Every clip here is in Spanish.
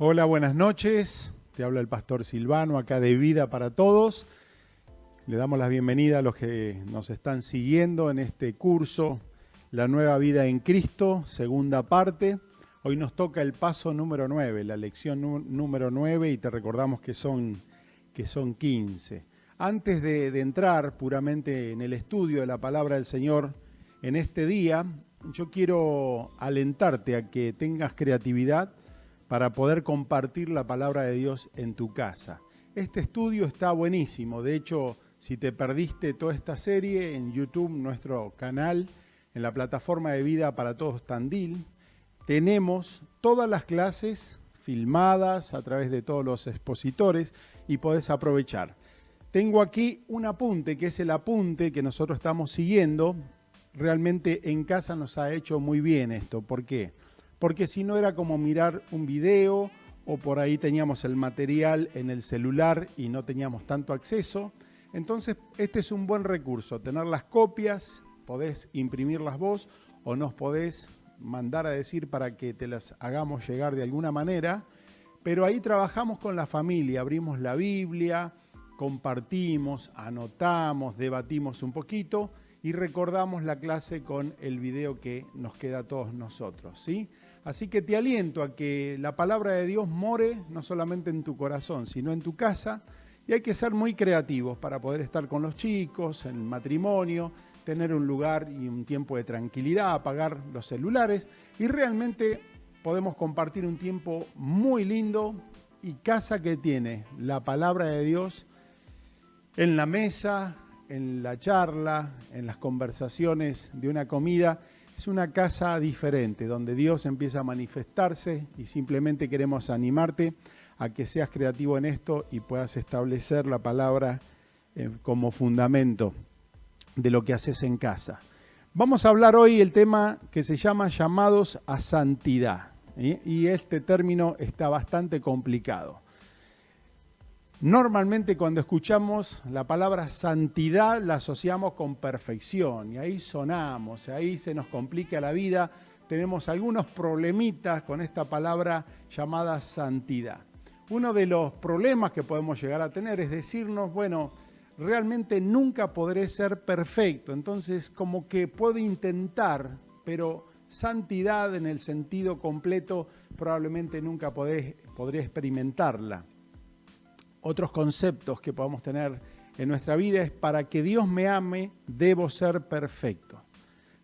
Hola, buenas noches. Te habla el pastor Silvano, acá de Vida para Todos. Le damos la bienvenida a los que nos están siguiendo en este curso, La Nueva Vida en Cristo, segunda parte. Hoy nos toca el paso número 9, la lección número 9, y te recordamos que son 15. Antes de entrar puramente en el estudio de la palabra del Señor en este día, yo quiero alentarte a que tengas creatividad para poder compartir la palabra de Dios en tu casa. Este estudio está buenísimo. De hecho, si te perdiste toda esta serie en YouTube, nuestro canal, en la plataforma de Vida para Todos Tandil, tenemos todas las clases filmadas a través de todos los expositores y podés aprovechar. Tengo aquí un apunte, que es el apunte que nosotros estamos siguiendo. Realmente en casa nos ha hecho muy bien esto. ¿Por qué? Porque si no era como mirar un video o por ahí teníamos el material en el celular y no teníamos tanto acceso. Entonces este es un buen recurso, tener las copias, podés imprimirlas vos o nos podés mandar a decir para que te las hagamos llegar de alguna manera. Pero ahí trabajamos con la familia, abrimos la Biblia, compartimos, anotamos, debatimos un poquito y recordamos la clase con el video que nos queda a todos nosotros, ¿sí? Así que te aliento a que la palabra de Dios more no solamente en tu corazón, sino en tu casa. Y hay que ser muy creativos para poder estar con los chicos, en el matrimonio, tener un lugar y un tiempo de tranquilidad, apagar los celulares. Y realmente podemos compartir un tiempo muy lindo y casa que tiene la palabra de Dios en la mesa, en la charla, en las conversaciones de una comida. Es una casa diferente, donde Dios empieza a manifestarse y simplemente queremos animarte a que seas creativo en esto y puedas establecer la palabra como fundamento de lo que haces en casa. Vamos a hablar hoy el tema que se llama llamados a santidad, ¿sí? Y este término está bastante complicado. Normalmente cuando escuchamos la palabra santidad la asociamos con perfección y ahí sonamos, ahí se nos complica la vida, tenemos algunos problemitas con esta palabra llamada santidad. Uno de los problemas que podemos llegar a tener es decirnos, bueno, realmente nunca podré ser perfecto, entonces como que puedo intentar, pero santidad en el sentido completo probablemente nunca podré experimentarla. Otros conceptos que podamos tener en nuestra vida es: para que Dios me ame, debo ser perfecto.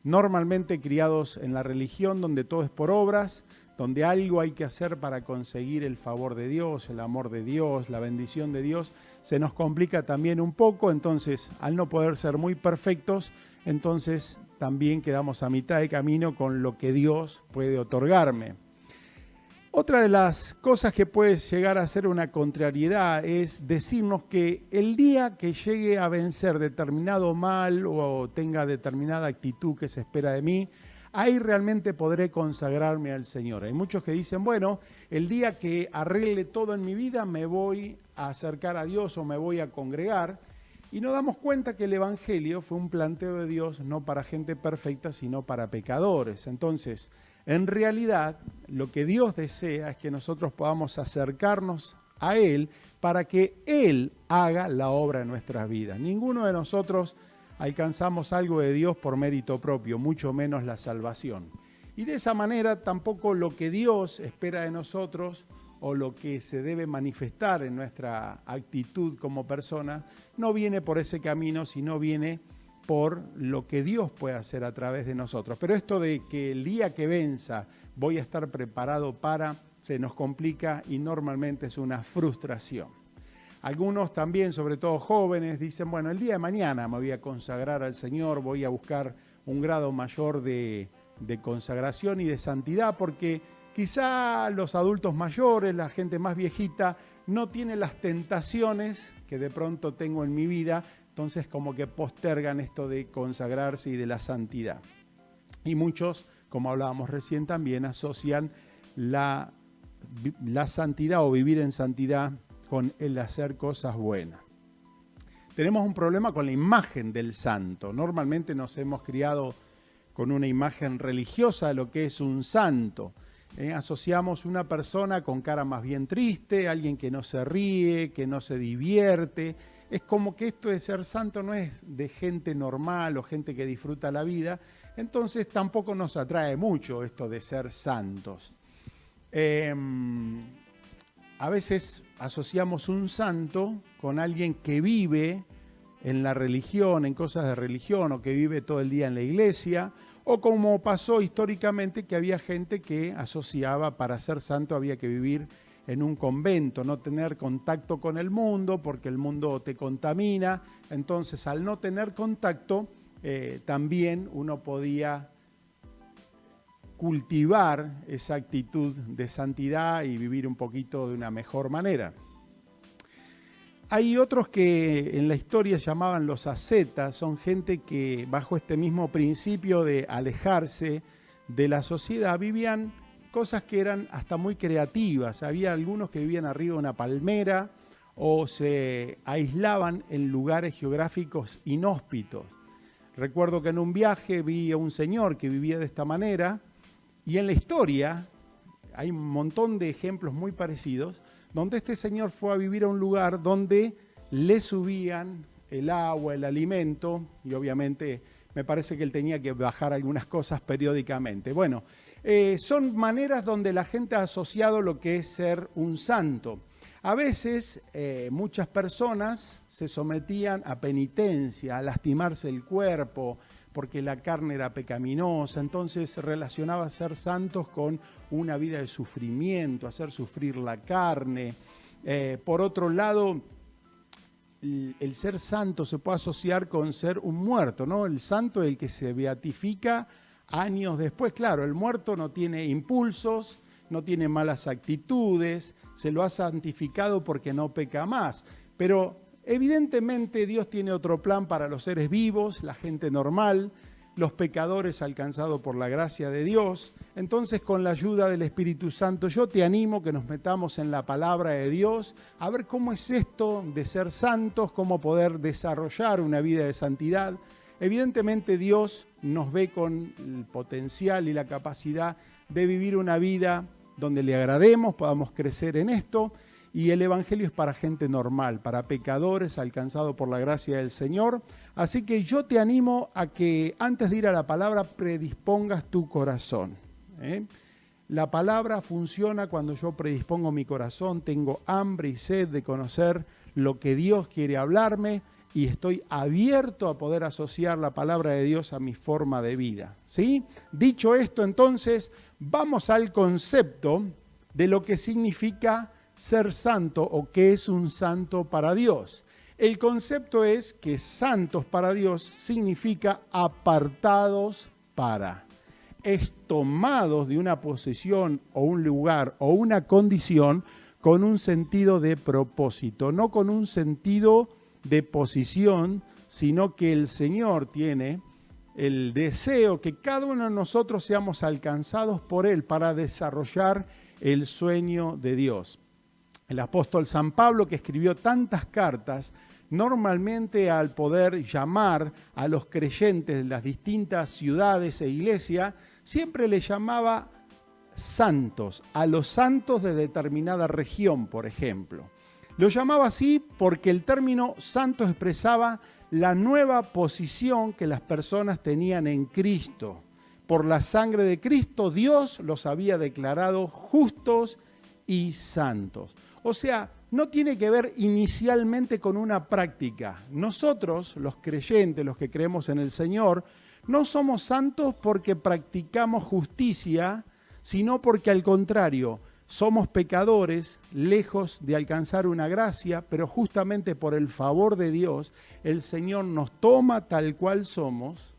Normalmente criados en la religión donde todo es por obras, donde algo hay que hacer para conseguir el favor de Dios, el amor de Dios, la bendición de Dios, se nos complica también un poco. Entonces, al no poder ser muy perfectos, entonces también quedamos a mitad de camino con lo que Dios puede otorgarme. Otra de las cosas que puede llegar a ser una contrariedad es decirnos que el día que llegue a vencer determinado mal o tenga determinada actitud que se espera de mí, ahí realmente podré consagrarme al Señor. Hay muchos que dicen, bueno, el día que arregle todo en mi vida me voy a acercar a Dios o me voy a congregar. Y nos damos cuenta que el Evangelio fue un planteo de Dios no para gente perfecta, sino para pecadores. Entonces, en realidad, lo que Dios desea es que nosotros podamos acercarnos a Él para que Él haga la obra en nuestras vidas. Ninguno de nosotros alcanzamos algo de Dios por mérito propio, mucho menos la salvación. Y de esa manera tampoco lo que Dios espera de nosotros o lo que se debe manifestar en nuestra actitud como persona no viene por ese camino, sino viene por lo que Dios puede hacer a través de nosotros. Pero esto de que el día que venza voy a estar preparado se nos complica y normalmente es una frustración. Algunos también, sobre todo jóvenes, dicen, bueno, el día de mañana me voy a consagrar al Señor, voy a buscar un grado mayor de consagración y de santidad, porque quizá los adultos mayores, la gente más viejita, no tiene las tentaciones que de pronto tengo en mi vida. Entonces como que postergan esto de consagrarse y de la santidad. Y muchos, como hablábamos recién, también asocian la santidad o vivir en santidad con el hacer cosas buenas. Tenemos un problema con la imagen del santo. Normalmente nos hemos criado con una imagen religiosa de lo que es un santo. Asociamos una persona con cara más bien triste, alguien que no se ríe, que no se divierte. Es como que esto de ser santo no es de gente normal o gente que disfruta la vida, entonces tampoco nos atrae mucho esto de ser santos. A veces asociamos un santo con alguien que vive en la religión, en cosas de religión, o que vive todo el día en la iglesia, o como pasó históricamente que había gente que asociaba para ser santo había que vivir en un convento, no tener contacto con el mundo porque el mundo te contamina. Entonces, al no tener contacto, también uno podía cultivar esa actitud de santidad y vivir un poquito de una mejor manera. Hay otros que en la historia llamaban los ascetas, son gente que bajo este mismo principio de alejarse de la sociedad vivían cosas que eran hasta muy creativas. Había algunos que vivían arriba de una palmera o se aislaban en lugares geográficos inhóspitos. Recuerdo que en un viaje vi a un señor que vivía de esta manera y en la historia hay un montón de ejemplos muy parecidos donde este señor fue a vivir a un lugar donde le subían el agua, el alimento y obviamente me parece que él tenía que bajar algunas cosas periódicamente. Bueno, son maneras donde la gente ha asociado lo que es ser un santo. A veces muchas personas se sometían a penitencia, a lastimarse el cuerpo, porque la carne era pecaminosa, entonces relacionaba ser santos con una vida de sufrimiento, hacer sufrir la carne. Por otro lado, el ser santo se puede asociar con ser un muerto, ¿no? El santo es el que se beatifica años después. Claro, el muerto no tiene impulsos, no tiene malas actitudes, se lo ha santificado porque no peca más. Pero evidentemente Dios tiene otro plan para los seres vivos, la gente normal, los pecadores alcanzados por la gracia de Dios. Entonces, con la ayuda del Espíritu Santo, yo te animo que nos metamos en la palabra de Dios, a ver cómo es esto de ser santos, cómo poder desarrollar una vida de santidad. Evidentemente Dios nos ve con el potencial y la capacidad de vivir una vida donde le agrademos, podamos crecer en esto, y el Evangelio es para gente normal, para pecadores alcanzados por la gracia del Señor. Así que yo te animo a que antes de ir a la palabra predispongas tu corazón. La palabra funciona cuando yo predispongo mi corazón, tengo hambre y sed de conocer lo que Dios quiere hablarme, y estoy abierto a poder asociar la palabra de Dios a mi forma de vida, ¿sí? Dicho esto, entonces, vamos al concepto de lo que significa ser santo o qué es un santo para Dios. El concepto es que santos para Dios significa apartados para, es tomados de una posición o un lugar o una condición con un sentido de propósito, no con un sentido de posición, sino que el Señor tiene el deseo que cada uno de nosotros seamos alcanzados por Él para desarrollar el sueño de Dios. El apóstol San Pablo, que escribió tantas cartas, normalmente al poder llamar a los creyentes de las distintas ciudades e iglesias, siempre le llamaba santos, a los santos de determinada región, por ejemplo. Lo llamaba así porque el término santo expresaba la nueva posición que las personas tenían en Cristo. Por la sangre de Cristo, Dios los había declarado justos y santos. O sea, no tiene que ver inicialmente con una práctica. Nosotros, los creyentes, los que creemos en el Señor, no somos santos porque practicamos justicia, sino porque al contrario, somos pecadores, lejos de alcanzar una gracia, pero justamente por el favor de Dios, el Señor nos toma tal cual somos,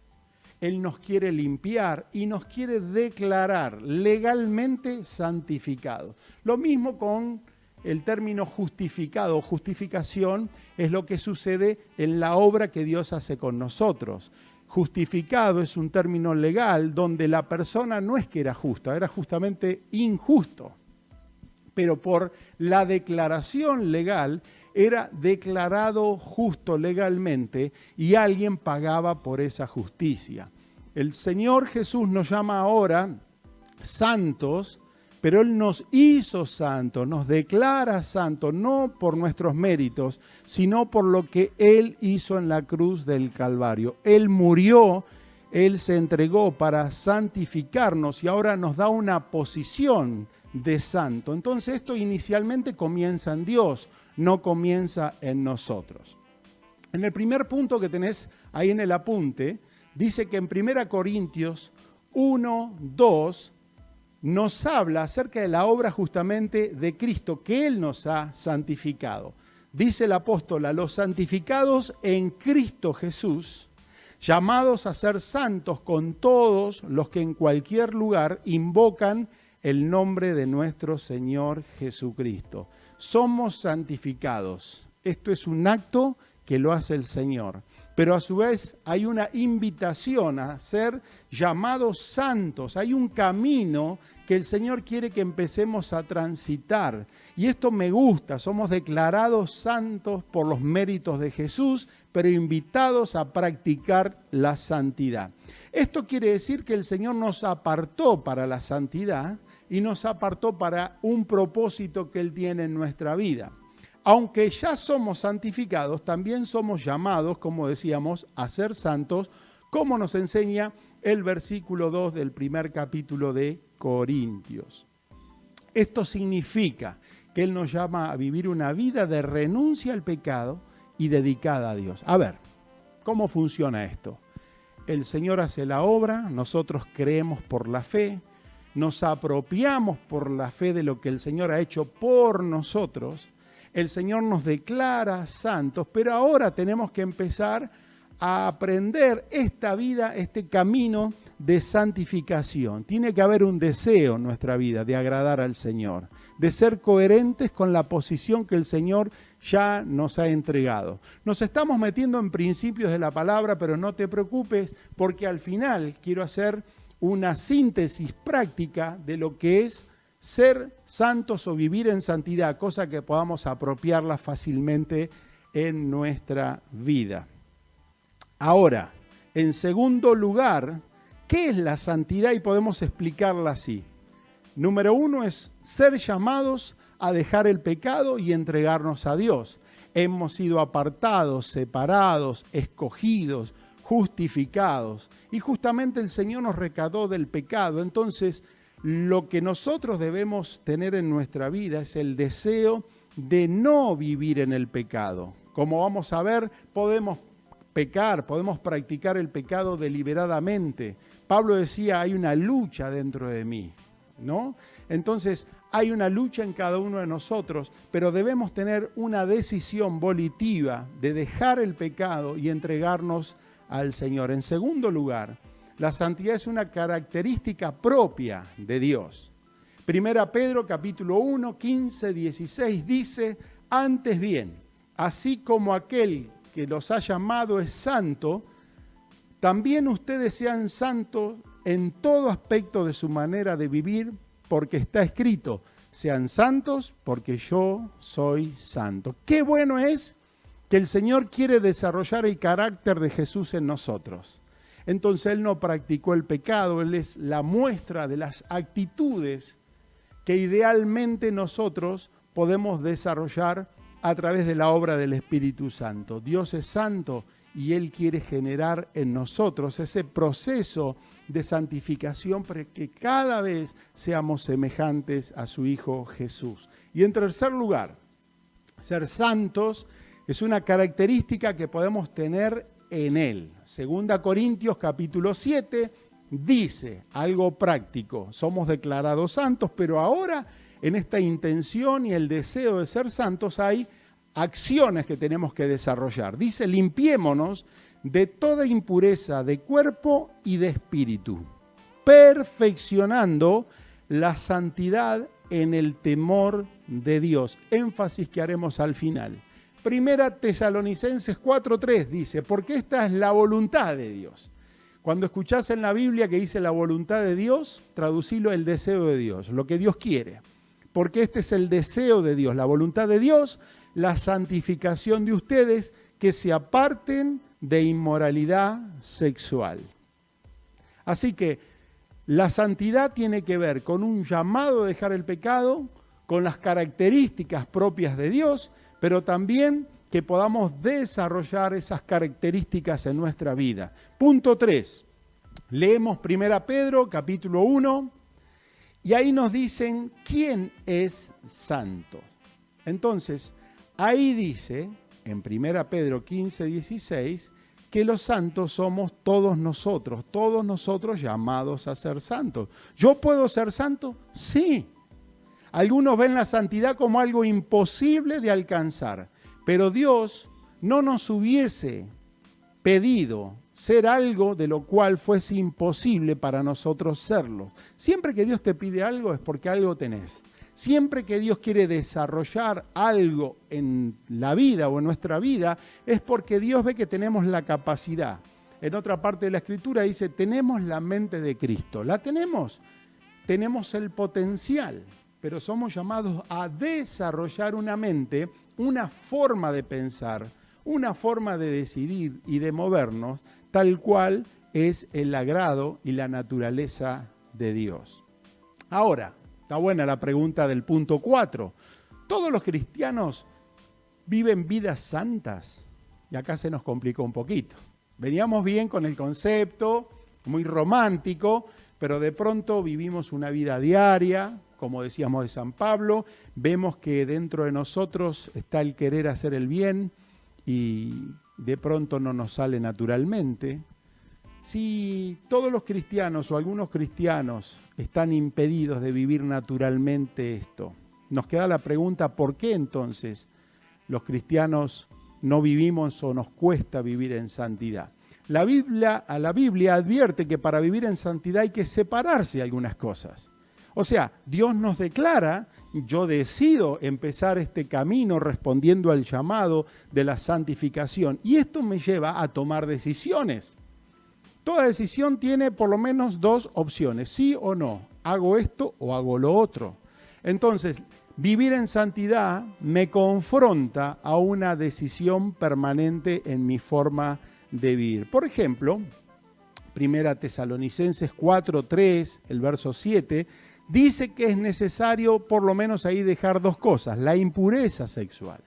Él nos quiere limpiar y nos quiere declarar legalmente santificados. Lo mismo con el término justificado o justificación, es lo que sucede en la obra que Dios hace con nosotros. Justificado es un término legal donde la persona no es que era justa, era justamente injusto. Pero por la declaración legal era declarado justo legalmente y alguien pagaba por esa justicia. El Señor Jesús nos llama ahora santos, pero Él nos hizo santos, nos declara santos, no por nuestros méritos, sino por lo que Él hizo en la cruz del Calvario. Él murió, Él se entregó para santificarnos y ahora nos da una posición de santo. Entonces esto inicialmente comienza en Dios, no comienza en nosotros. En el primer punto que tenés ahí en el apunte, dice que en 1 Corintios 1, 2, nos habla acerca de la obra justamente de Cristo, que Él nos ha santificado. Dice el apóstol, a los santificados en Cristo Jesús, llamados a ser santos con todos los que en cualquier lugar invocan el nombre de nuestro Señor Jesucristo. Somos santificados. Esto es un acto que lo hace el Señor. Pero a su vez hay una invitación a ser llamados santos. Hay un camino que el Señor quiere que empecemos a transitar. Y esto me gusta, somos declarados santos por los méritos de Jesús, pero invitados a practicar la santidad. Esto quiere decir que el Señor nos apartó para la santidad y nos apartó para un propósito que Él tiene en nuestra vida. Aunque ya somos santificados, también somos llamados, como decíamos, a ser santos, como nos enseña el versículo 2 del primer capítulo de Corintios. Esto significa que Él nos llama a vivir una vida de renuncia al pecado y dedicada a Dios. A ver, ¿cómo funciona esto? El Señor hace la obra, nosotros creemos por la fe, nos apropiamos por la fe de lo que el Señor ha hecho por nosotros. El Señor nos declara santos, pero ahora tenemos que empezar a aprender esta vida, este camino de santificación. Tiene que haber un deseo en nuestra vida de agradar al Señor, de ser coherentes con la posición que el Señor ya nos ha entregado. Nos estamos metiendo en principios de la palabra, pero no te preocupes, porque al final quiero hacer una síntesis práctica de lo que es ser santos o vivir en santidad, cosa que podamos apropiarla fácilmente en nuestra vida. Ahora, en segundo lugar, ¿qué es la santidad? Y podemos explicarla así. Número 1 es ser llamados a dejar el pecado y entregarnos a Dios. Hemos sido apartados, separados, escogidos, justificados. Y justamente el Señor nos rescató del pecado. Entonces, lo que nosotros debemos tener en nuestra vida es el deseo de no vivir en el pecado. Como vamos a ver, podemos pecar, podemos practicar el pecado deliberadamente. Pablo decía, hay una lucha dentro de mí, ¿no? Entonces, hay una lucha en cada uno de nosotros, pero debemos tener una decisión volitiva de dejar el pecado y entregarnos al Señor. En segundo lugar, la santidad es una característica propia de Dios. Primera Pedro capítulo 1, 15, 16 dice, antes bien, así como aquel que los ha llamado es santo, también ustedes sean santos en todo aspecto de su manera de vivir, porque está escrito, sean santos porque yo soy santo. Qué bueno es que el Señor quiere desarrollar el carácter de Jesús en nosotros. Entonces Él no practicó el pecado, Él es la muestra de las actitudes que idealmente nosotros podemos desarrollar a través de la obra del Espíritu Santo. Dios es santo y Él quiere generar en nosotros ese proceso de santificación para que cada vez seamos semejantes a su Hijo Jesús. Y en tercer lugar, ser santos es una característica que podemos tener en Él. Segunda Corintios capítulo 7 dice algo práctico. Somos declarados santos, pero ahora en esta intención y el deseo de ser santos hay acciones que tenemos que desarrollar. Dice, limpiémonos de toda impureza de cuerpo y de espíritu, perfeccionando la santidad en el temor de Dios. Énfasis que haremos al final. Primera Tesalonicenses 4:3 dice, porque esta es la voluntad de Dios. Cuando escuchás en la Biblia que dice la voluntad de Dios, traducilo el deseo de Dios, lo que Dios quiere. Porque este es el deseo de Dios, la voluntad de Dios, la santificación de ustedes, que se aparten de inmoralidad sexual. Así que La santidad tiene que ver con un llamado a dejar el pecado, con las características propias de Dios, pero también que podamos desarrollar esas características en nuestra vida. Punto 3. Leemos 1 Pedro, capítulo 1, y ahí nos dicen quién es santo. Entonces, ahí dice, en 1 Pedro 15, 16, que los santos somos todos nosotros llamados a ser santos. ¿Yo puedo ser santo? Sí. Algunos ven la santidad como algo imposible de alcanzar, pero Dios no nos hubiese pedido ser algo de lo cual fuese imposible para nosotros serlo. Siempre que Dios te pide algo es porque algo tenés. Siempre que Dios quiere desarrollar algo en la vida o en nuestra vida, es porque Dios ve que tenemos la capacidad. En otra parte de la Escritura dice, tenemos la mente de Cristo. ¿La tenemos? Tenemos el potencial, pero somos llamados a desarrollar una mente, una forma de pensar, una forma de decidir y de movernos, tal cual es el agrado y la naturaleza de Dios. Ahora, está buena la pregunta del punto 4. ¿Todos los cristianos viven vidas santas? Y acá se nos complicó un poquito. Veníamos bien con el concepto, muy romántico, pero de pronto vivimos una vida diaria, como decíamos de San Pablo, vemos que dentro de nosotros está el querer hacer el bien y de pronto no nos sale naturalmente. Si todos los cristianos o algunos cristianos están impedidos de vivir naturalmente esto, nos queda la pregunta, ¿por qué entonces los cristianos no vivimos o nos cuesta vivir en santidad? La Biblia advierte que para vivir en santidad hay que separarse de algunas cosas. O sea, Dios nos declara, yo decido empezar este camino respondiendo al llamado de la santificación. Y esto me lleva a tomar decisiones. Toda decisión tiene por lo menos dos opciones, sí o no. Hago esto o hago lo otro. Entonces, vivir en santidad me confronta a una decisión permanente en mi forma de vivir. Por ejemplo, 1 Tesalonicenses 4:3, el verso 7, dice que es necesario por lo menos ahí dejar dos cosas, la impureza sexual.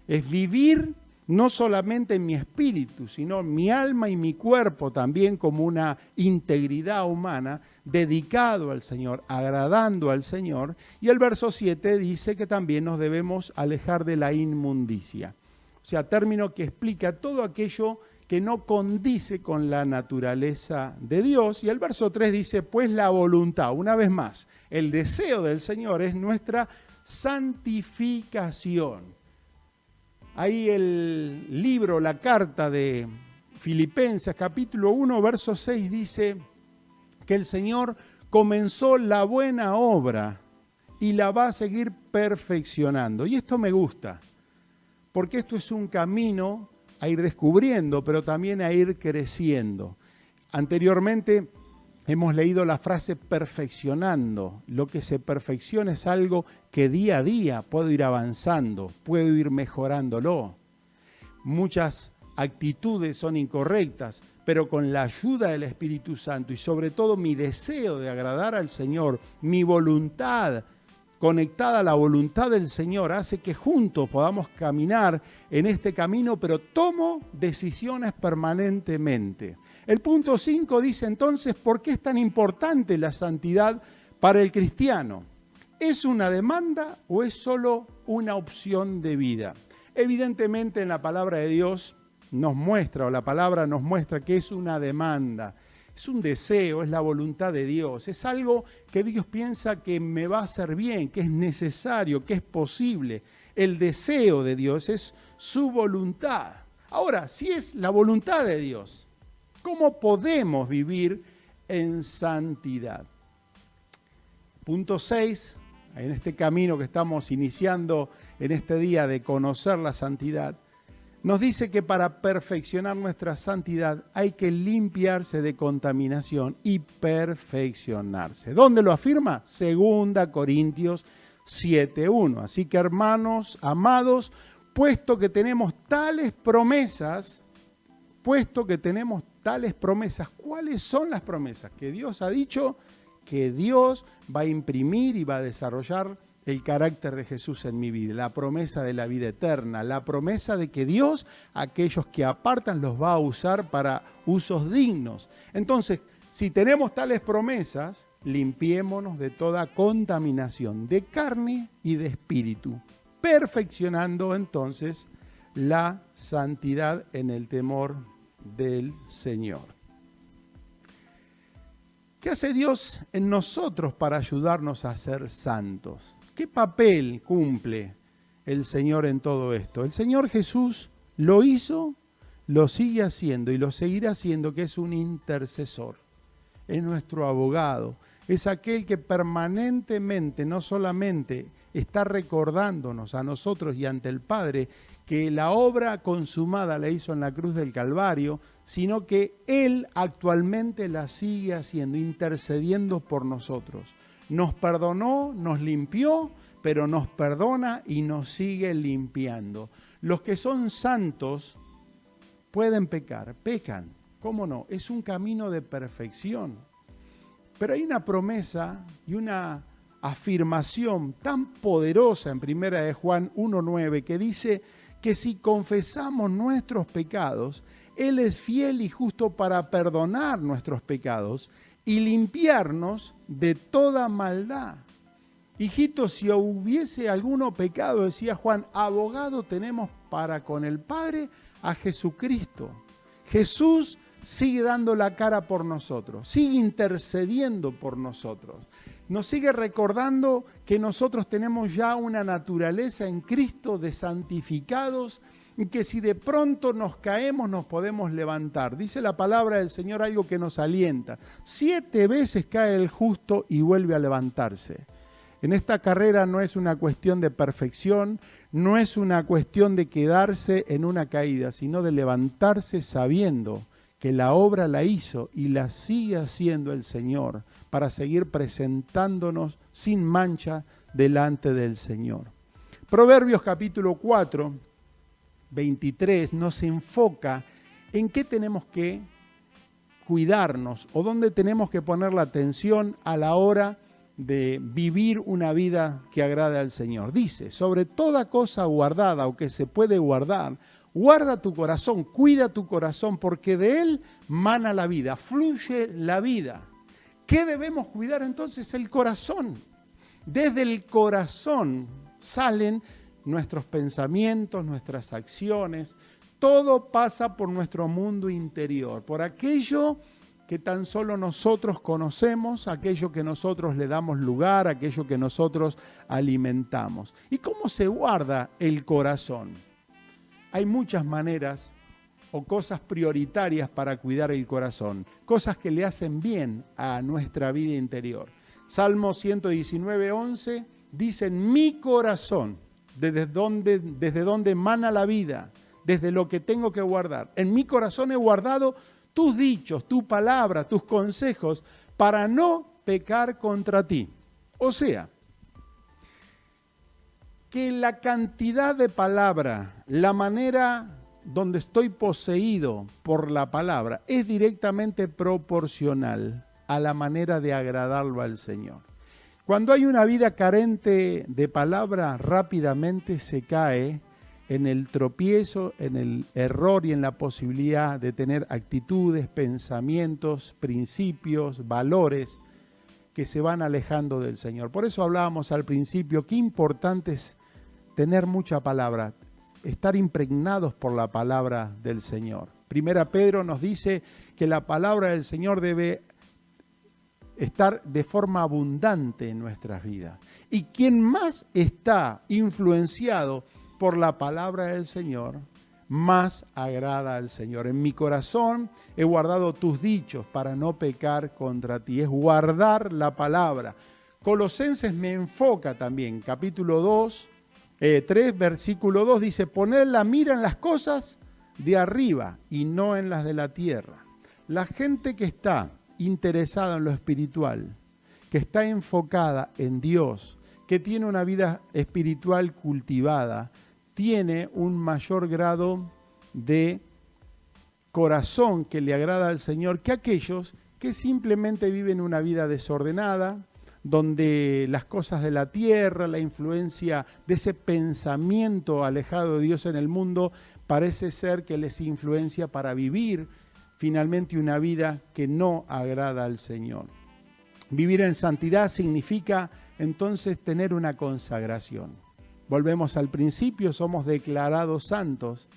Es vivir no solamente en mi espíritu, sino en mi alma y mi cuerpo también como una integridad humana, dedicado al Señor, agradando al Señor. Y el verso 7 dice que también nos debemos alejar de la inmundicia. O sea, término que explica todo aquello que no condice con la naturaleza de Dios. Y el verso 3 dice, pues la voluntad, una vez más, el deseo del Señor es nuestra santificación. Ahí el libro, la carta de Filipenses, capítulo 1, verso 6, dice que el Señor comenzó la buena obra y la va a seguir perfeccionando. Y esto me gusta, porque esto es un camino a ir descubriendo, pero también a ir creciendo. Anteriormente hemos leído la frase perfeccionando. Lo que se perfecciona es algo que día a día puedo ir avanzando, puedo ir mejorándolo. Muchas actitudes son incorrectas, pero con la ayuda del Espíritu Santo y sobre todo mi deseo de agradar al Señor, mi voluntad conectada a la voluntad del Señor, hace que juntos podamos caminar en este camino, pero tomo decisiones permanentemente. El punto 5 dice entonces, ¿por qué es tan importante la santidad para el cristiano? ¿Es una demanda o es solo una opción de vida? Evidentemente en la palabra de Dios nos muestra, o la palabra nos muestra que es una demanda. Es un deseo, es la voluntad de Dios, es algo que Dios piensa que me va a hacer bien, que es necesario, que es posible. El deseo de Dios es su voluntad. Ahora, si es la voluntad de Dios, ¿cómo podemos vivir en santidad? Punto 6, en este camino que estamos iniciando en este día de conocer la santidad, nos dice que para perfeccionar nuestra santidad hay que limpiarse de contaminación y perfeccionarse. ¿Dónde lo afirma? 2 Corintios 7:1. Así que hermanos, amados, puesto que tenemos tales promesas, tales promesas. ¿Cuáles son las promesas? Que Dios ha dicho que Dios va a imprimir y va a desarrollar el carácter de Jesús en mi vida, la promesa de la vida eterna, la promesa de que Dios, aquellos que apartan, los va a usar para usos dignos. Entonces, si tenemos tales promesas, limpiémonos de toda contaminación de carne y de espíritu, perfeccionando entonces la santidad en el temor del Señor. ¿Qué hace Dios en nosotros para ayudarnos a ser santos? ¿Qué papel cumple el Señor en todo esto? El Señor Jesús lo hizo, lo sigue haciendo y lo seguirá haciendo, que es un intercesor. Es nuestro abogado, es aquel que permanentemente no solamente está recordándonos a nosotros y ante el Padre que la obra consumada la hizo en la cruz del Calvario, sino que Él actualmente la sigue haciendo, intercediendo por nosotros. Nos perdonó, nos limpió, pero nos perdona y nos sigue limpiando. Los que son santos pueden pecar, pecan. ¿Cómo no? Es un camino de perfección. Pero hay una promesa y una afirmación tan poderosa en 1 de Juan 1:9 que dice que si confesamos nuestros pecados, Él es fiel y justo para perdonar nuestros pecados y limpiarnos de toda maldad. Hijitos, si hubiese alguno pecado, decía Juan, abogado tenemos para con el Padre a Jesucristo. Jesús sigue dando la cara por nosotros, sigue intercediendo por nosotros. Nos sigue recordando que nosotros tenemos ya una naturaleza en Cristo de santificados y que si de pronto nos caemos nos podemos levantar. Dice la palabra del Señor algo que nos alienta. 7 veces cae el justo y vuelve a levantarse. En esta carrera no es una cuestión de perfección, no es una cuestión de quedarse en una caída, sino de levantarse sabiendo que la obra la hizo y la sigue haciendo el Señor para seguir presentándonos sin mancha delante del Señor. Proverbios capítulo 4, 23 nos enfoca en qué tenemos que cuidarnos o dónde tenemos que poner la atención a la hora de vivir una vida que agrade al Señor. Dice, sobre toda cosa guardada o que se puede guardar, guarda tu corazón, cuida tu corazón, porque de él mana la vida, fluye la vida. ¿Qué debemos cuidar entonces? El corazón. Desde el corazón salen nuestros pensamientos, nuestras acciones. Todo pasa por nuestro mundo interior, por aquello que tan solo nosotros conocemos, aquello que nosotros le damos lugar, aquello que nosotros alimentamos. ¿Y cómo se guarda el corazón? Hay muchas maneras o cosas prioritarias para cuidar el corazón, cosas que le hacen bien a nuestra vida interior. Salmo 119:11 dice, mi corazón, desde donde emana la vida, desde lo que tengo que guardar. En mi corazón he guardado tus dichos, tu palabra, tus consejos, para no pecar contra ti. O sea, que la cantidad de palabra, la manera donde estoy poseído por la palabra, es directamente proporcional a la manera de agradarlo al Señor. Cuando hay una vida carente de palabra, rápidamente se cae en el tropiezo, en el error y en la posibilidad de tener actitudes, pensamientos, principios, valores que se van alejando del Señor. Por eso hablábamos al principio, qué importante es tener mucha palabra, estar impregnados por la palabra del Señor. Primera Pedro nos dice que la palabra del Señor debe estar de forma abundante en nuestras vidas. Y quien más está influenciado por la palabra del Señor, más agrada al Señor. En mi corazón he guardado tus dichos para no pecar contra ti. Es guardar la palabra. Colosenses me enfoca también, capítulo 3, versículo 2, dice, poned la mira en las cosas de arriba y no en las de la tierra. La gente que está interesada en lo espiritual, que está enfocada en Dios, que tiene una vida espiritual cultivada, tiene un mayor grado de corazón que le agrada al Señor que aquellos que simplemente viven una vida desordenada, donde las cosas de la tierra, la influencia de ese pensamiento alejado de Dios en el mundo, parece ser que les influencia para vivir finalmente una vida que no agrada al Señor. Vivir en santidad significa entonces tener una consagración. Volvemos al principio, somos declarados santos,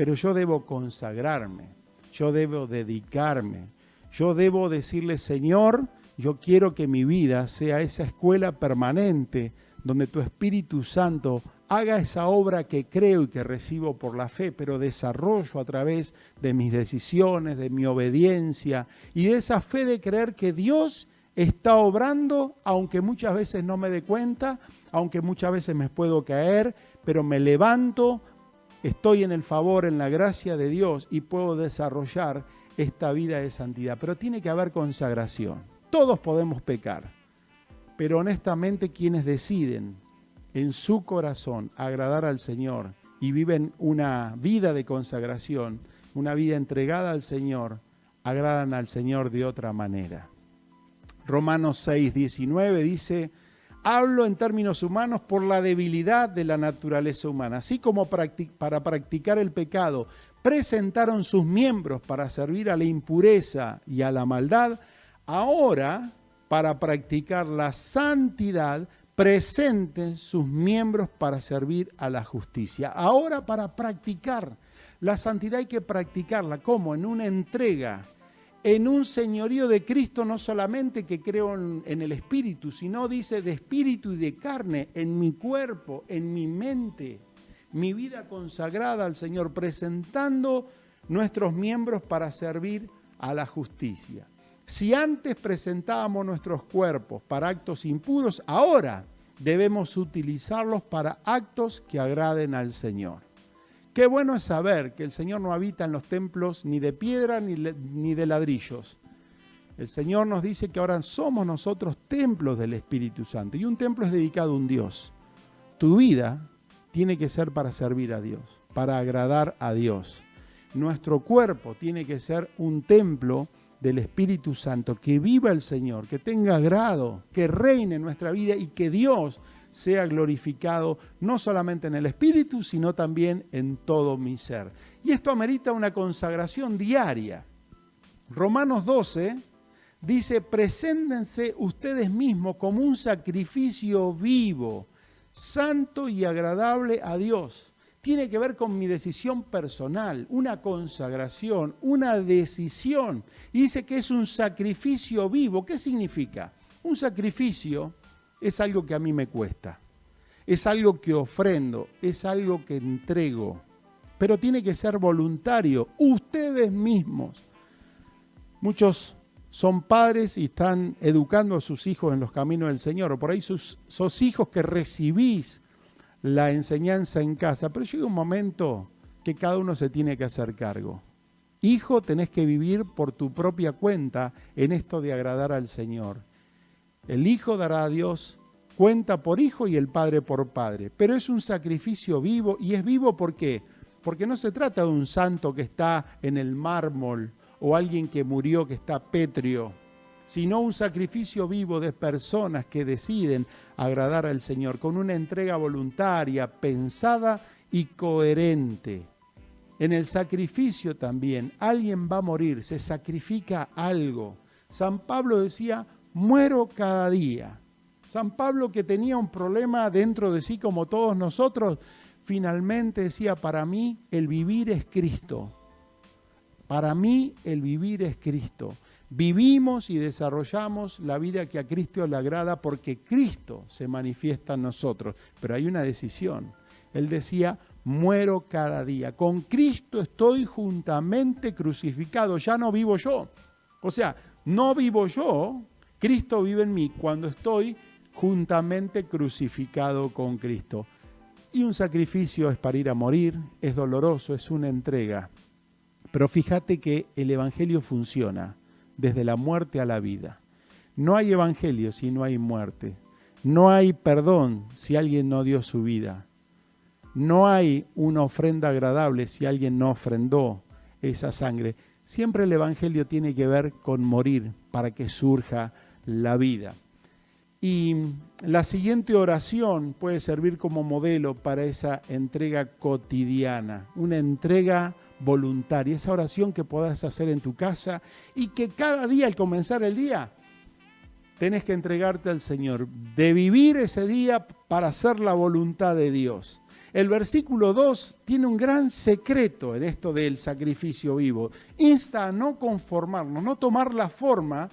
pero yo debo consagrarme, yo debo dedicarme, yo debo decirle, Señor, yo quiero que mi vida sea esa escuela permanente donde tu Espíritu Santo haga esa obra que creo y que recibo por la fe, pero desarrollo a través de mis decisiones, de mi obediencia y de esa fe de creer que Dios está obrando, aunque muchas veces no me dé cuenta, aunque muchas veces me puedo caer, pero me levanto, estoy en el favor, en la gracia de Dios y puedo desarrollar esta vida de santidad. Pero tiene que haber consagración. Todos podemos pecar, pero honestamente quienes deciden en su corazón agradar al Señor y viven una vida de consagración, una vida entregada al Señor, agradan al Señor de otra manera. Romanos 6:19 dice, hablo en términos humanos por la debilidad de la naturaleza humana, así como para practicar el pecado, presentaron sus miembros para servir a la impureza y a la maldad, ahora para practicar la santidad, presenten sus miembros para servir a la justicia. Ahora para practicar la santidad hay que practicarla, ¿cómo? En una entrega, en un señorío de Cristo, no solamente que creo en el Espíritu, sino dice de espíritu y de carne, en mi cuerpo, en mi mente, mi vida consagrada al Señor, presentando nuestros miembros para servir a la justicia. Si antes presentábamos nuestros cuerpos para actos impuros, ahora debemos utilizarlos para actos que agraden al Señor. Qué bueno es saber que el Señor no habita en los templos ni de piedra ni de ladrillos. El Señor nos dice que ahora somos nosotros templos del Espíritu Santo y un templo es dedicado a un Dios. Tu vida tiene que ser para servir a Dios, para agradar a Dios. Nuestro cuerpo tiene que ser un templo del Espíritu Santo, que viva el Señor, que tenga agrado, que reine en nuestra vida y que Dios sea glorificado no solamente en el Espíritu, sino también en todo mi ser. Y esto amerita una consagración diaria. Romanos 12 dice, preséntense ustedes mismos como un sacrificio vivo, santo y agradable a Dios. Tiene que ver con mi decisión personal, una consagración, una decisión. Y dice que es un sacrificio vivo. ¿Qué significa? Un sacrificio es algo que a mí me cuesta, es algo que ofrendo, es algo que entrego, pero tiene que ser voluntario, ustedes mismos. Muchos son padres y están educando a sus hijos en los caminos del Señor, o por ahí sos hijos que recibís la enseñanza en casa, pero llega un momento que cada uno se tiene que hacer cargo. Hijo, tenés que vivir por tu propia cuenta en esto de agradar al Señor. El hijo dará a Dios cuenta por hijo y el padre por padre, pero es un sacrificio vivo y es vivo ¿por qué? Porque no se trata de un santo que está en el mármol o alguien que murió que está pétreo, sino un sacrificio vivo de personas que deciden agradar al Señor con una entrega voluntaria, pensada y coherente. En el sacrificio también, alguien va a morir, se sacrifica algo. San Pablo decía, muero cada día. San Pablo, que tenía un problema dentro de sí como todos nosotros, finalmente decía, para mí el vivir es Cristo. Para mí el vivir es Cristo. Vivimos y desarrollamos la vida que a Cristo le agrada porque Cristo se manifiesta en nosotros. Pero hay una decisión. Él decía, muero cada día. Con Cristo estoy juntamente crucificado. Ya no vivo yo. O sea, no vivo yo. Cristo vive en mí cuando estoy juntamente crucificado con Cristo. Y un sacrificio es para ir a morir, es doloroso, es una entrega. Pero fíjate que el Evangelio funciona desde la muerte a la vida. No hay Evangelio si no hay muerte. No hay perdón si alguien no dio su vida. No hay una ofrenda agradable si alguien no ofrendó. esa sangre. Siempre el Evangelio tiene que ver con morir para que surja la vida. Y la siguiente oración puede servir como modelo para esa entrega cotidiana, una entrega voluntaria, esa oración que podás hacer en tu casa y que cada día al comenzar el día tenés que entregarte al Señor, de vivir ese día para hacer la voluntad de Dios. El versículo 2 tiene un gran secreto en esto del sacrificio vivo. Insta a no conformarnos, no tomar la forma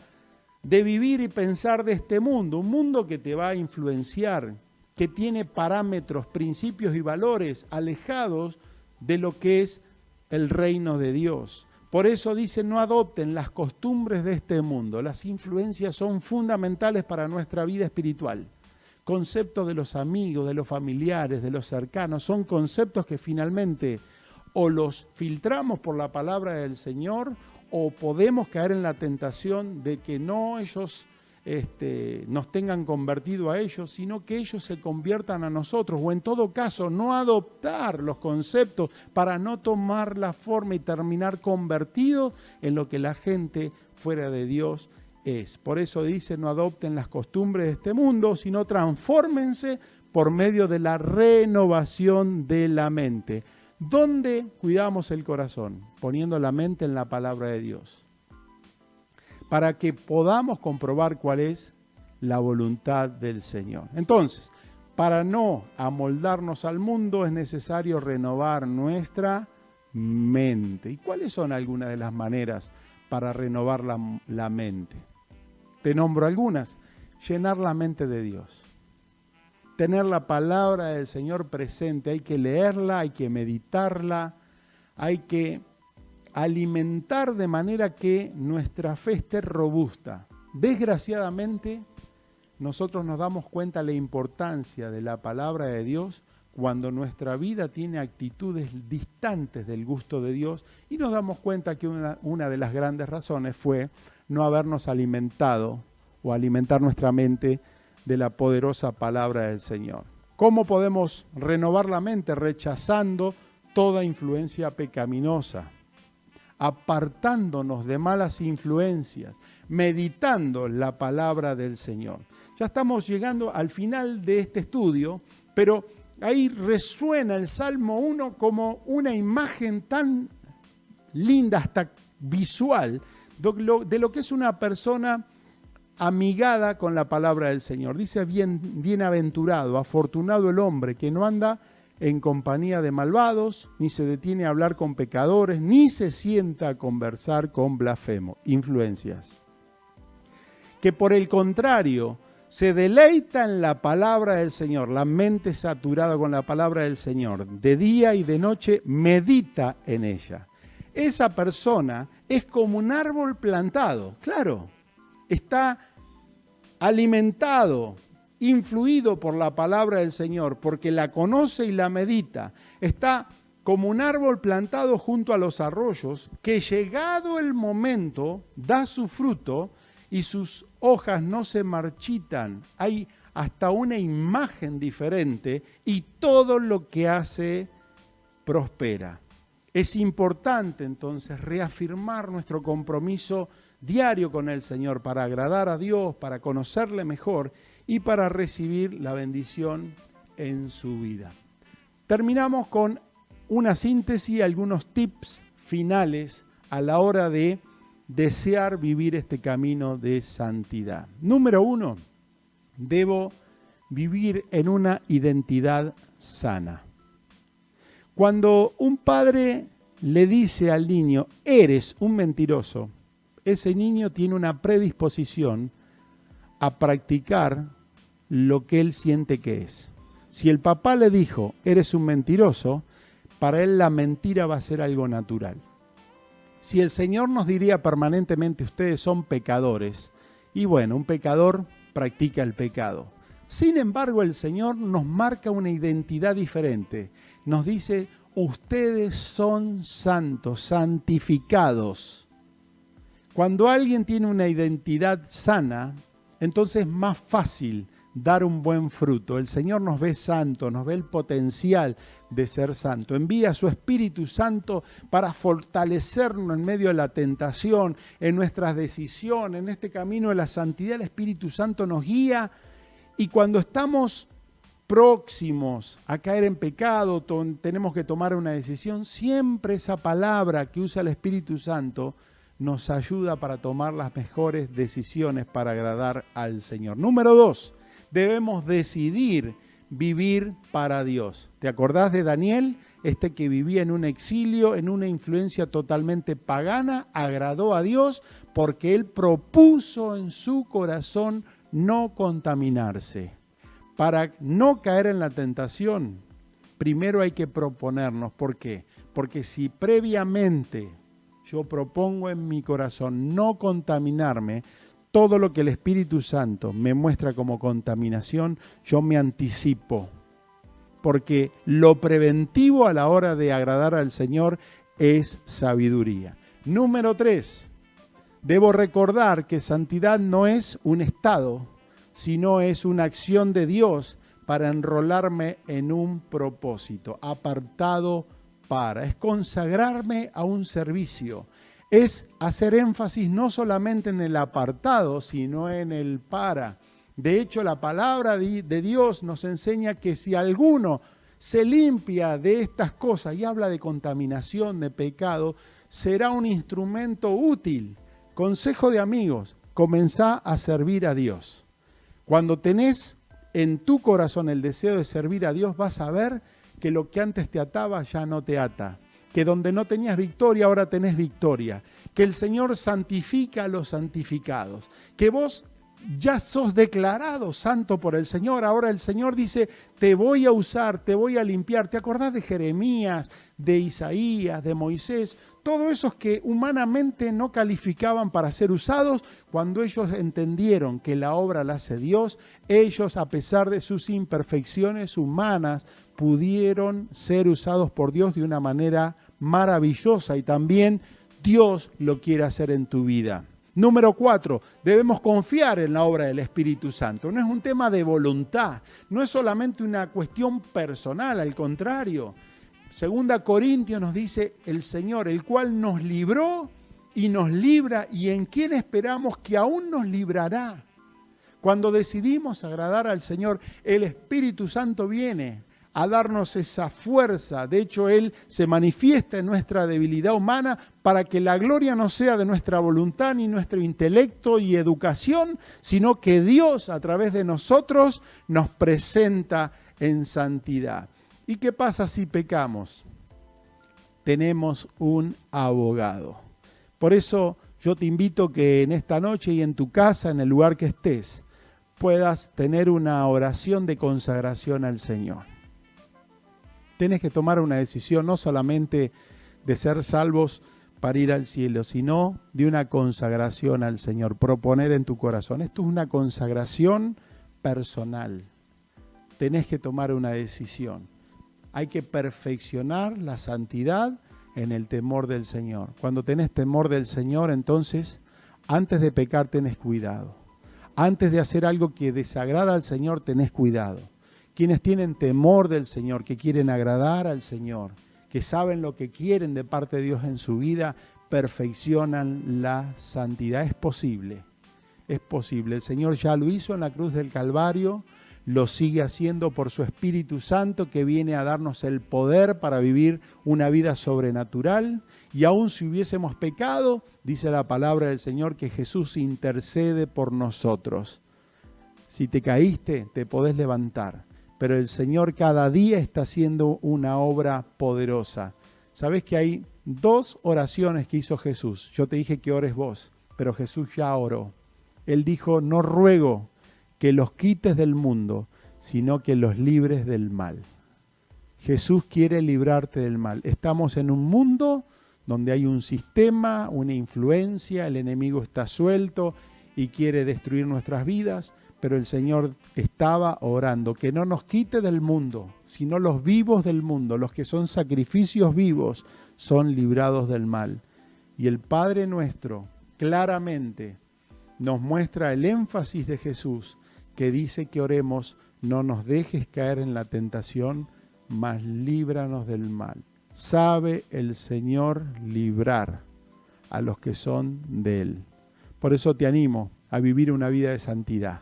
de vivir y pensar de este mundo, un mundo que te va a influenciar, que tiene parámetros, principios y valores alejados de lo que es el reino de Dios. Por eso dice, no adopten las costumbres de este mundo. Las influencias son fundamentales para nuestra vida espiritual. Conceptos de los amigos, de los familiares, de los cercanos, son conceptos que finalmente o los filtramos por la palabra del Señor o podemos caer en la tentación de que no ellos nos tengan convertido a ellos, sino que ellos se conviertan a nosotros, o en todo caso no adoptar los conceptos para no tomar la forma y terminar convertido en lo que la gente fuera de Dios es. Por eso dice, no adopten las costumbres de este mundo, sino transfórmense por medio de la renovación de la mente. ¿Dónde cuidamos el corazón? Poniendo la mente en la palabra de Dios, para que podamos comprobar cuál es la voluntad del Señor. Entonces, para no amoldarnos al mundo es necesario renovar nuestra mente. ¿Y cuáles son algunas de las maneras para renovar la mente? Te nombro algunas. Llenar la mente de Dios. Tener la palabra del Señor presente. Hay que leerla, hay que meditarla, hay que alimentar de manera que nuestra fe esté robusta. Desgraciadamente, nosotros nos damos cuenta de la importancia de la palabra de Dios cuando nuestra vida tiene actitudes distantes del gusto de Dios y nos damos cuenta que una de las grandes razones fue no habernos alimentado o alimentar nuestra mente de la poderosa palabra del Señor. ¿Cómo podemos renovar la mente? Rechazando toda influencia pecaminosa, apartándonos de malas influencias, meditando la palabra del Señor. Ya estamos llegando al final de este estudio, pero ahí resuena el Salmo 1 como una imagen tan linda, hasta visual, de lo que es una persona amigada con la palabra del Señor. Dice, bienaventurado, afortunado el hombre que no anda en compañía de malvados, ni se detiene a hablar con pecadores, ni se sienta a conversar con blasfemos, influencias. Que por el contrario, se deleita en la palabra del Señor, la mente saturada con la palabra del Señor, de día y de noche medita en ella. Esa persona es como un árbol plantado, claro, está alimentado, influido por la palabra del Señor, porque la conoce y la medita. Está como un árbol plantado junto a los arroyos, que llegado el momento da su fruto y sus hojas no se marchitan. Hay hasta una imagen diferente y todo lo que hace prospera. Es importante entonces reafirmar nuestro compromiso diario con el Señor para agradar a Dios, para conocerle mejor y para recibir la bendición en su vida. Terminamos con una síntesis, algunos tips finales a la hora de desear vivir este camino de santidad. Número 1, debo vivir en una identidad sana. Cuando un padre le dice al niño, eres un mentiroso, ese niño tiene una predisposición a practicar lo que él siente que es. Si el papá le dijo, eres un mentiroso, para él la mentira va a ser algo natural. Si el Señor nos diría permanentemente, ustedes son pecadores, y bueno, un pecador practica el pecado. Sin embargo, el Señor nos marca una identidad diferente. Nos dice, ustedes son santos, santificados. Cuando alguien tiene una identidad sana, entonces es más fácil dar un buen fruto. El Señor nos ve santos, nos ve el potencial de ser santo. Envía a su Espíritu Santo para fortalecernos en medio de la tentación, en nuestras decisiones, en este camino de la santidad. El Espíritu Santo nos guía y cuando estamos próximos a caer en pecado, tenemos que tomar una decisión, siempre esa palabra que usa el Espíritu Santo nos ayuda para tomar las mejores decisiones para agradar al Señor. Número 2, debemos decidir vivir para Dios. ¿Te acordás de Daniel? Este que vivía en un exilio, en una influencia totalmente pagana, agradó a Dios porque él propuso en su corazón no contaminarse. Para no caer en la tentación, primero hay que proponernos. ¿Por qué? Porque si previamente yo propongo en mi corazón no contaminarme, todo lo que el Espíritu Santo me muestra como contaminación, yo me anticipo. Porque lo preventivo a la hora de agradar al Señor es sabiduría. Número 3, debo recordar que santidad no es un estado, sino es una acción de Dios para enrolarme en un propósito, apartado para. Es consagrarme a un servicio, es hacer énfasis no solamente en el apartado, sino en el para. De hecho, la palabra de Dios nos enseña que si alguno se limpia de estas cosas y habla de contaminación, de pecado, será un instrumento útil. Consejo de amigos, comenzá a servir a Dios. Cuando tenés en tu corazón el deseo de servir a Dios, vas a ver que lo que antes te ataba ya no te ata. Que donde no tenías victoria, ahora tenés victoria. Que el Señor santifica a los santificados. Que vos ya sos declarado santo por el Señor. Ahora el Señor dice, te voy a usar, te voy a limpiar. ¿Te acordás de Jeremías, de Isaías, de Moisés? Todos esos que humanamente no calificaban para ser usados, cuando ellos entendieron que la obra la hace Dios, ellos, a pesar de sus imperfecciones humanas, pudieron ser usados por Dios de una manera maravillosa y también Dios lo quiere hacer en tu vida. Número 4, debemos confiar en la obra del Espíritu Santo. No es un tema de voluntad, no es solamente una cuestión personal, al contrario. 2 Corintios nos dice el Señor, el cual nos libró y nos libra y en quien esperamos que aún nos librará. Cuando decidimos agradar al Señor, el Espíritu Santo viene a darnos esa fuerza. De hecho, Él se manifiesta en nuestra debilidad humana para que la gloria no sea de nuestra voluntad ni nuestro intelecto y educación, sino que Dios a través de nosotros nos presenta en santidad. ¿Y qué pasa si pecamos? Tenemos un abogado. Por eso yo te invito que en esta noche y en tu casa, en el lugar que estés, puedas tener una oración de consagración al Señor. Tienes que tomar una decisión no solamente de ser salvos para ir al cielo, sino de una consagración al Señor, proponer en tu corazón. Esto es una consagración personal. Tenés que tomar una decisión. Hay que perfeccionar la santidad en el temor del Señor. Cuando tenés temor del Señor, entonces, antes de pecar tenés cuidado. Antes de hacer algo que desagrada al Señor, tenés cuidado. Quienes tienen temor del Señor, que quieren agradar al Señor, que saben lo que quieren de parte de Dios en su vida, perfeccionan la santidad. Es posible, es posible. El Señor ya lo hizo en la cruz del Calvario, lo sigue haciendo por su Espíritu Santo que viene a darnos el poder para vivir una vida sobrenatural. Y aun si hubiésemos pecado, dice la palabra del Señor que Jesús intercede por nosotros. Si te caíste, te podés levantar. Pero el Señor cada día está haciendo una obra poderosa. ¿Sabés que hay 2 oraciones que hizo Jesús? Yo te dije que ores vos, pero Jesús ya oró. Él dijo, no ruego que los quites del mundo, sino que los libres del mal. Jesús quiere librarte del mal. Estamos en un mundo donde hay un sistema, una influencia, el enemigo está suelto y quiere destruir nuestras vidas. Pero el Señor estaba orando, que no nos quite del mundo, sino los vivos del mundo, los que son sacrificios vivos, son librados del mal. Y el Padre nuestro claramente nos muestra el énfasis de Jesús, que dice que oremos: no nos dejes caer en la tentación, mas líbranos del mal. Sabe el Señor librar a los que son de Él. Por eso te animo a vivir una vida de santidad.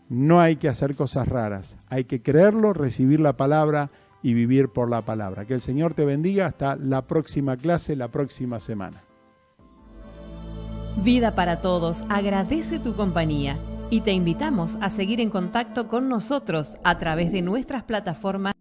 No hay que hacer cosas raras, hay que creerlo, recibir la palabra y vivir por la palabra. Que el Señor te bendiga. Hasta la próxima clase, la próxima semana. Vida para Todos agradece tu compañía y te invitamos a seguir en contacto con nosotros a través de nuestras plataformas